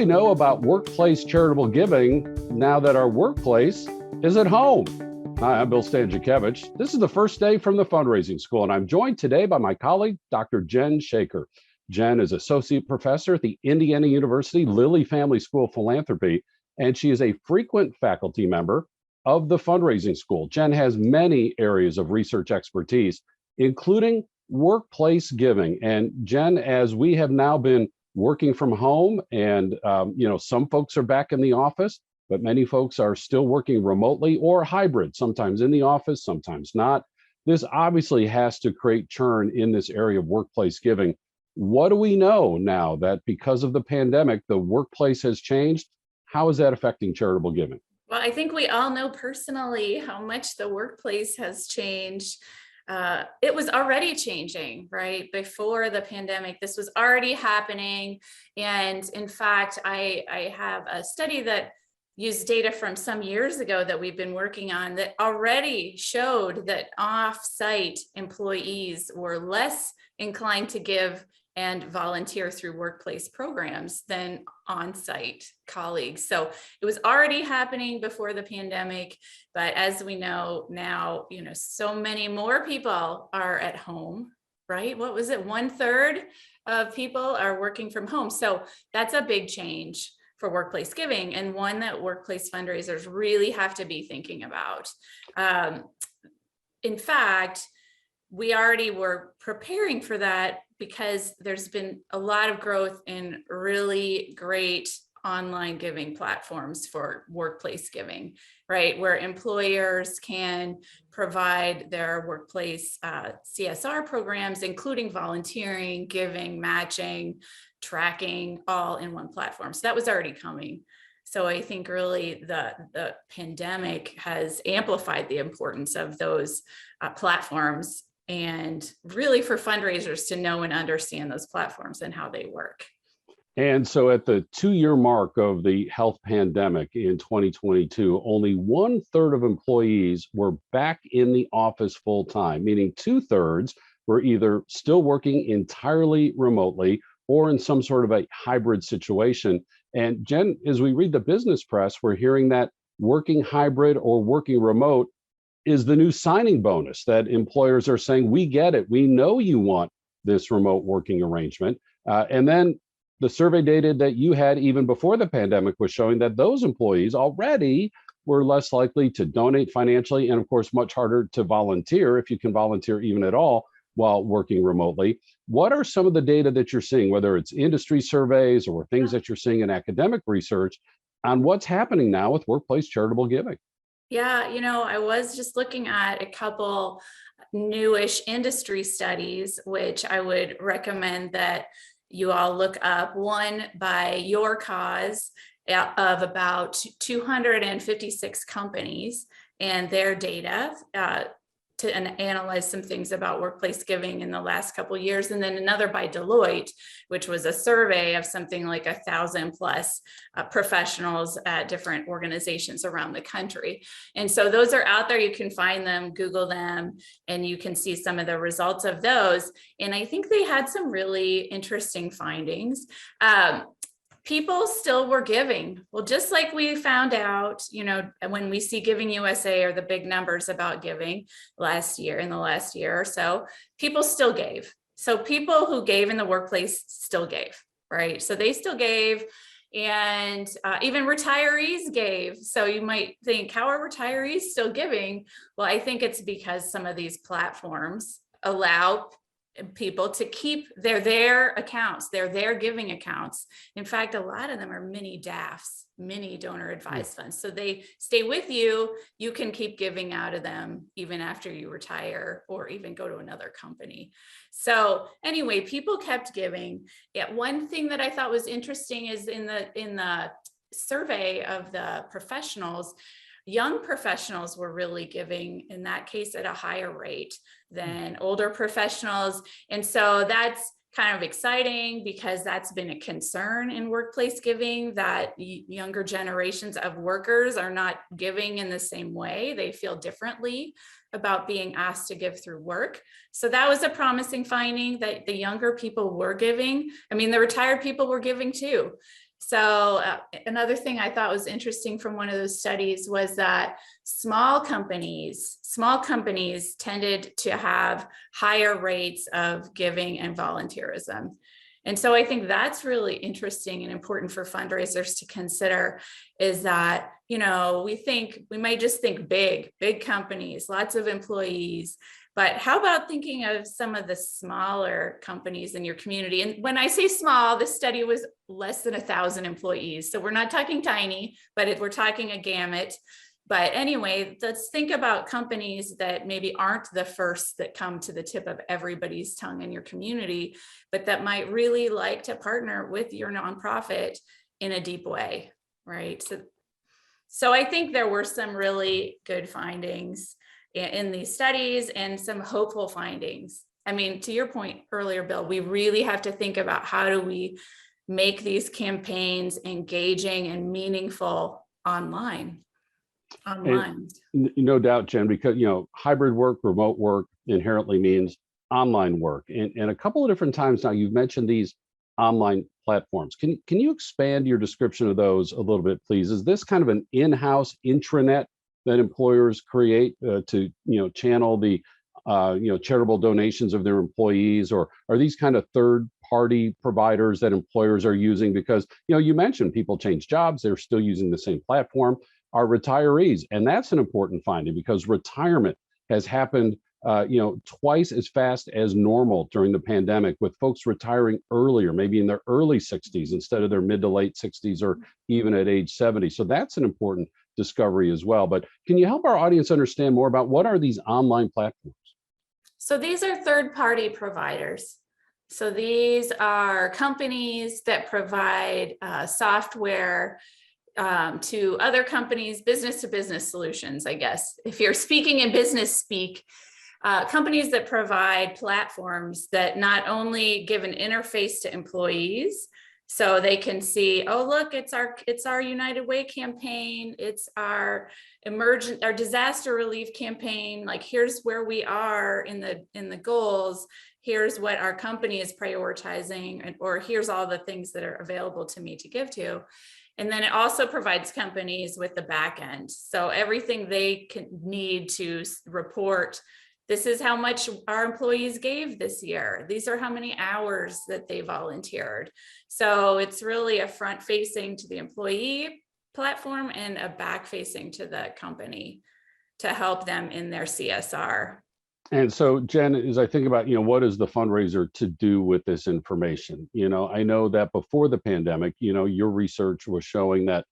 we know about workplace charitable giving now that our workplace is at home? Hi, I'm Bill Stanczykiewicz. This is the first day from the fundraising school, and I'm joined today by my colleague, Dr. Jen Shaker. Jen is associate professor at the Indiana University Lilly Family School of Philanthropy, and she is a frequent faculty member of the fundraising school. Jen has many areas of research expertise, including workplace giving. And Jen, as we have now been working from home and some folks are back in the office, but many folks are still working remotely or hybrid, sometimes in the office, sometimes not. This obviously has to create churn in this area of workplace giving. What do we know now that because of the pandemic, the workplace has changed? How is that affecting charitable giving? Well, I think we all know personally how much the workplace has changed. It was already changing, right? Before the pandemic, this was already happening. And in fact, I have a study that used data from some years ago that we've been working on that already showed that off-site employees were less inclined to give and volunteer through workplace programs than on-site colleagues. So it was already happening before the pandemic, but as we know now, so many more people are at home, right? What was it? 1/3 of people are working from home. So that's a big change for workplace giving, and one that workplace fundraisers really have to be thinking about. In fact, we already were preparing for that because there's been a lot of growth in really great online giving platforms for workplace giving, right? Where employers can provide their workplace CSR programs, including volunteering, giving, matching, tracking, all in one platform. So that was already coming. So I think really the pandemic has amplified the importance of those platforms, and really for fundraisers to know and understand those platforms and how they work. And so at the 2-year mark of the health pandemic in 2022, only 1/3 of employees were back in the office full time, meaning 2/3 were either still working entirely remotely or in some sort of a hybrid situation. And Jen, as we read the business press, we're hearing that working hybrid or working remote is the new signing bonus, that employers are saying, we get it. We know you want this remote working arrangement. And then the survey data that you had even before the pandemic was showing that those employees already were less likely to donate financially, and of course, much harder to volunteer, if you can volunteer even at all while working remotely. What are some of the data that you're seeing, whether it's industry surveys or things that you're seeing in academic research, on what's happening now with workplace charitable giving? Yeah, I was just looking at a couple newish industry studies, which I would recommend that you all look up. One by Your Cause of about 256 companies and their data to analyze some things about workplace giving in the last couple of years. And then another by Deloitte, which was a survey of something like 1,000+ professionals at different organizations around the country. And so those are out there. You can find them, Google them, and you can see some of the results of those. And I think they had some really interesting findings. People still were giving. Well, just like we found out, when we see Giving USA or the big numbers about giving in the last year or so, people still gave. So people who gave in the workplace still gave, right? So they still gave, and even retirees gave. So you might think, how are retirees still giving? Well, I think it's because some of these platforms allow people to keep their accounts, their giving accounts. In fact, a lot of them are mini DAFs, mini donor advised funds. So they stay with you. You can keep giving out of them even after you retire or even go to another company. So anyway, people kept giving. Yeah, one thing that I thought was interesting is in the survey of the professionals, young professionals were really giving, in that case, at a higher rate than older professionals. And so that's kind of exciting because that's been a concern in workplace giving, that younger generations of workers are not giving in the same way. They feel differently about being asked to give through work. So that was a promising finding, that the younger people were giving. I mean, the retired people were giving too. So another thing I thought was interesting from one of those studies was that small companies tended to have higher rates of giving and volunteerism. And so I think that's really interesting and important for fundraisers to consider, is that, we might just think big companies, lots of employees, but how about thinking of some of the smaller companies in your community? And when I say small, this study was less than 1,000 employees. So we're not talking tiny, but we're talking a gamut. But anyway, let's think about companies that maybe aren't the first that come to the tip of everybody's tongue in your community, but that might really like to partner with your nonprofit in a deep way, right? So I think there were some really good findings in these studies and some hopeful findings. I mean, to your point earlier, Bill, we really have to think about how do we make these campaigns engaging and meaningful online. No doubt, Jen, because hybrid work, remote work inherently means online work. And a couple of different times now you've mentioned these online platforms. Can you expand your description of those a little bit, please? Is this kind of an in-house intranet that employers create to channel the charitable donations of their employees, or are these kind of third-party providers that employers are using? Because you mentioned people change jobs, they're still using the same platform. Are retirees, and that's an important finding because retirement has happened twice as fast as normal during the pandemic, with folks retiring earlier, maybe in their early 60s instead of their mid to late 60s or even at age 70. So that's an important discovery as well. But can you help our audience understand more about what are these online platforms? So these are third-party providers. So these are companies that provide software to other companies, business to business solutions, I guess. If you're speaking in business speak, companies that provide platforms that not only give an interface to employees, so they can see, oh, look, it's our United Way campaign, it's our disaster relief campaign. Like, here's where we are in the goals. Here's what our company is prioritizing, or here's all the things that are available to me to give to. And then it also provides companies with the back end. So everything they need to report, this is how much our employees gave this year. These are how many hours that they volunteered. So it's really a front facing to the employee platform and a back facing to the company to help them in their CSR. And so, Jen, as I think about, what is the fundraiser to do with this information? I know that before the pandemic, your research was showing that,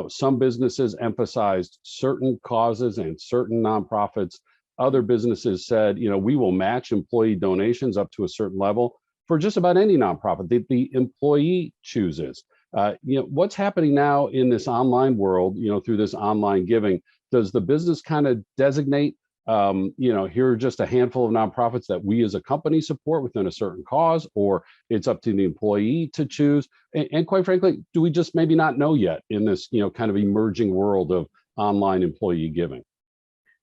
some businesses emphasized certain causes and certain nonprofits. Other businesses said, we will match employee donations up to a certain level for just about any nonprofit that the employee chooses. What's happening now in this online world, through this online giving? Does the business kind of designate here are just a handful of nonprofits that we as a company support within a certain cause, or it's up to the employee to choose? And quite frankly, do we just maybe not know yet in this, kind of emerging world of online employee giving?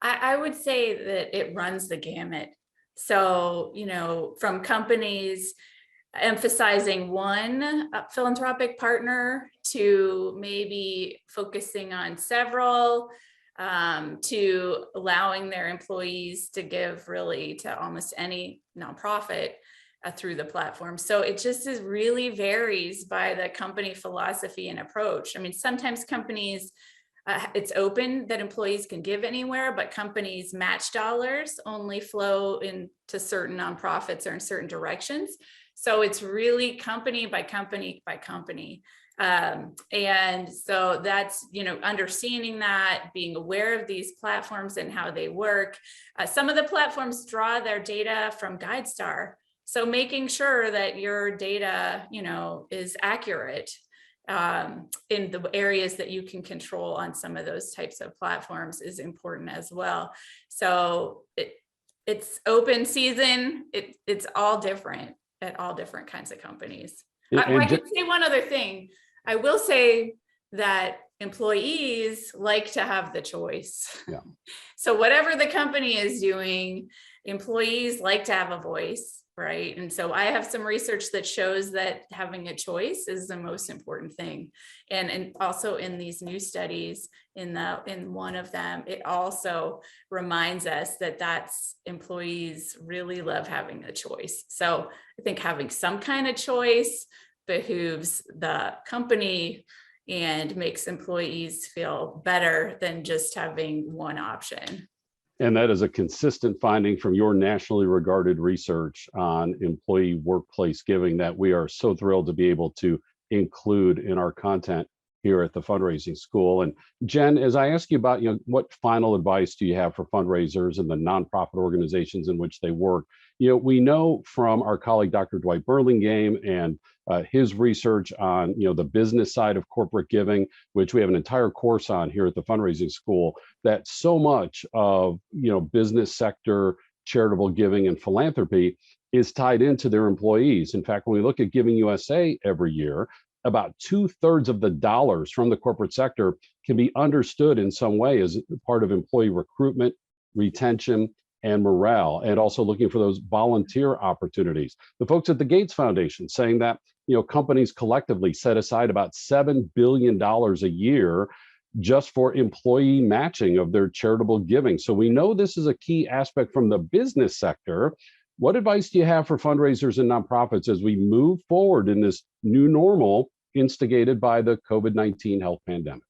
I would say that it runs the gamut. So, from companies emphasizing one philanthropic partner to maybe focusing on several, to allowing their employees to give really to almost any nonprofit through the platform. So it just really varies by the company philosophy and approach. I mean, sometimes companies, it's open that employees can give anywhere, but companies' match dollars only flow into certain nonprofits or in certain directions. So it's really company by company by company. And so that's, understanding that, being aware of these platforms and how they work. Some of the platforms draw their data from GuideStar. So making sure that your data, is accurate in the areas that you can control on some of those types of platforms is important as well. So it's open season. It's all different at all different kinds of companies. I can say one other thing. I will say that employees like to have the choice. Yeah. So whatever the company is doing, employees like to have a voice. right? And so I have some research that shows that having a choice is the most important thing. And also in these new studies, in one of them, it also reminds us that that's employees really love having a choice. So I think having some kind of choice behooves the company and makes employees feel better than just having one option. And that is a consistent finding from your nationally regarded research on employee workplace giving that we are so thrilled to be able to include in our content here at the Fundraising School. And Jen, as I ask you about, what final advice do you have for fundraisers and the nonprofit organizations in which they work? We know from our colleague, Dr. Dwight Burlingame, and his research on, the business side of corporate giving, which we have an entire course on here at the Fundraising School, that so much of, business sector charitable giving and philanthropy is tied into their employees. In fact, when we look at Giving USA every year, about 2/3 of the dollars from the corporate sector can be understood in some way as part of employee recruitment, retention, and morale, and also looking for those volunteer opportunities. The folks at the Gates Foundation saying that, companies collectively set aside about $7 billion a year just for employee matching of their charitable giving. So we know this is a key aspect from the business sector. What advice do you have for fundraisers and nonprofits as we move forward in this new normal instigated by the COVID-19 health pandemic?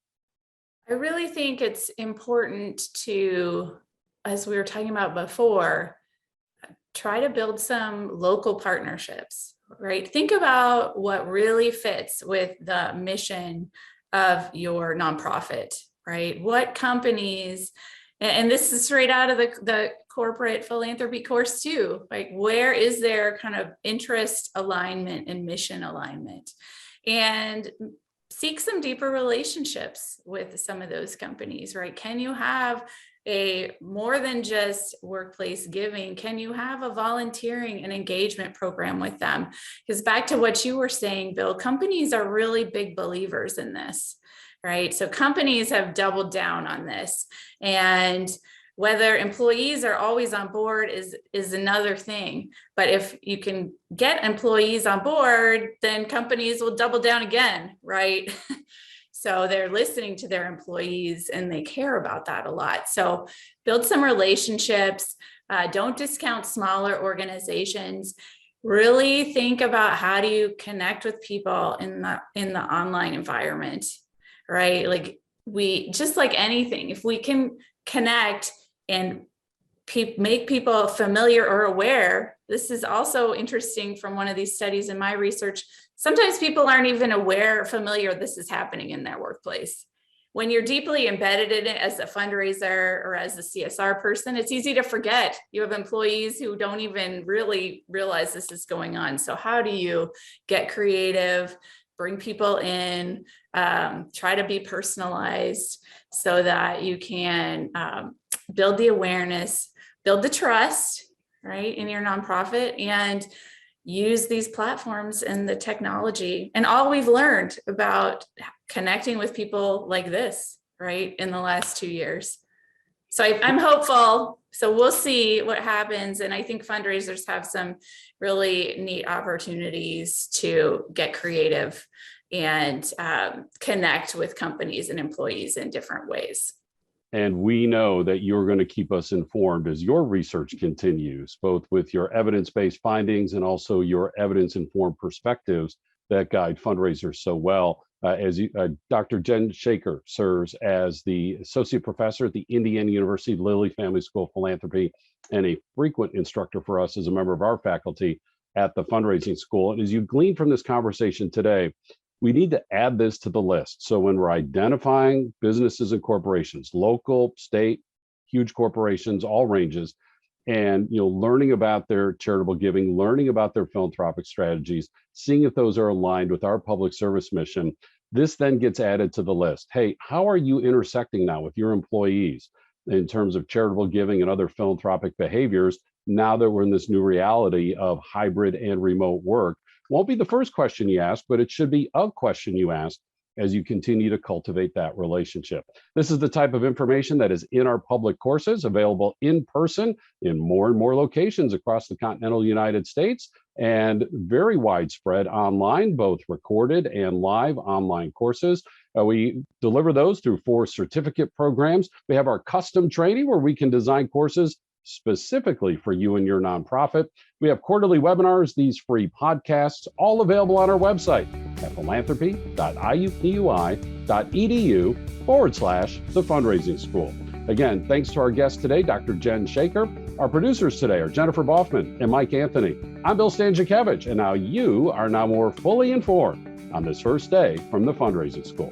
I really think it's important to, as we were talking about before, try to build some local partnerships, right? Think about what really fits with the mission of your nonprofit, right? What companies, and this is straight out of the corporate philanthropy course too, like where is there kind of interest alignment and mission alignment? And seek some deeper relationships with some of those companies, right? Can you have a more than just workplace giving? Can you have a volunteering and engagement program with them? Because back to what you were saying, Bill, companies are really big believers in this, right? So companies have doubled down on this, and whether employees are always on board is another thing. But if you can get employees on board, then companies will double down again, right? So they're listening to their employees and they care about that a lot. So build some relationships. Don't discount smaller organizations. Really think about how do you connect with people in the online environment, right? Like just like anything, if we can connect and make people familiar or aware. This is also interesting from one of these studies in my research. Sometimes people aren't even aware or familiar this is happening in their workplace. When you're deeply embedded in it as a fundraiser or as a CSR person, it's easy to forget. You have employees who don't even really realize this is going on. So how do you get creative, bring people in, try to be personalized so that you can build the awareness, build the trust, right, in your nonprofit, and use these platforms and the technology and all we've learned about connecting with people like this, right, in the last 2 years. So I'm hopeful. So we'll see what happens. And I think fundraisers have some really neat opportunities to get creative and connect with companies and employees in different ways. And we know that you're going to keep us informed as your research continues, both with your evidence-based findings and also your evidence-informed perspectives that guide fundraisers so well. Dr. Jen Shaker serves as the Associate Professor at the Indiana University Lilly Family School of Philanthropy and a frequent instructor for us as a member of our faculty at the Fundraising School. And as you glean from this conversation today, we need to add this to the list. So when we're identifying businesses and corporations, local, state, huge corporations, all ranges, and learning about their charitable giving, learning about their philanthropic strategies, seeing if those are aligned with our public service mission, this then gets added to the list. Hey, how are you intersecting now with your employees in terms of charitable giving and other philanthropic behaviors now that we're in this new reality of hybrid and remote work? Won't be the first question you ask, but it should be a question you ask as you continue to cultivate that relationship. This is the type of information that is in our public courses, available in person in more and more locations across the continental United States, and very widespread online, both recorded and live online courses. We deliver those through 4 certificate programs. We have our custom training where we can design courses specifically for you and your nonprofit. We have quarterly webinars, these free podcasts, all available on our website at philanthropy.iupui.edu/The Fundraising School. Again, thanks to our guest today, Dr. Jen Shaker. Our producers today are Jennifer Boffman and Mike Anthony. I'm Bill Stanczykiewicz, and now you are now more fully informed on this first day from the Fundraising School.